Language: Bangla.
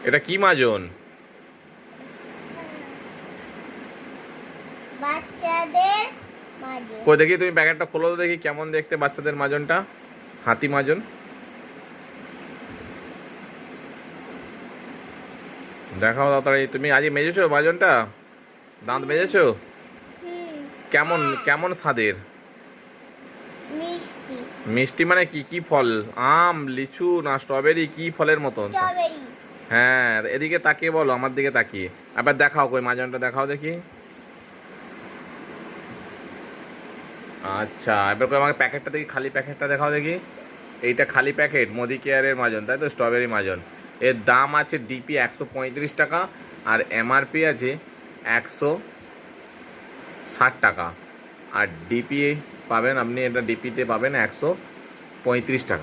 এটা কি মাজন? বাচ্চাদের মাজন। কই দেখি, তুমি প্যাকেটটা খোলো তো দেখি কেমন দেখতে বাচ্চাদের মাজনটা। হাতি মাজন। দেখাও তাড়াতাড়ি। তুমি আজকে মেজেছো মাজনটা? দাঁত মেজেছো? কেমন কেমন স্বাদের? মিষ্টি। মিষ্টি মানে কি কি ফল? আম, লিচু না স্ট্রবেরি? কি ফলের মতন? স্ট্রবেরি। হ্যাঁ, এদিকে তাকিয়ে বলো, আমার দিকে তাকিয়ে। আবার দেখাও, কই মাজনটা দেখাও দেখি। আচ্ছা, এবার কই আমাকে প্যাকেটটা দেখি, খালি প্যাকেটটা দেখাও দেখি। এইটা খালি প্যাকেট মোদি কেয়ারের মাজন, তাই তো? স্ট্রবেরি মাজন। এর দাম আছে ডিপি 135 টাকা, আর এমআরপি আছে 160 টাকা। আর ডিপি পাবেন আপনি, এটা ডিপিতে পাবেন 135 টাকা।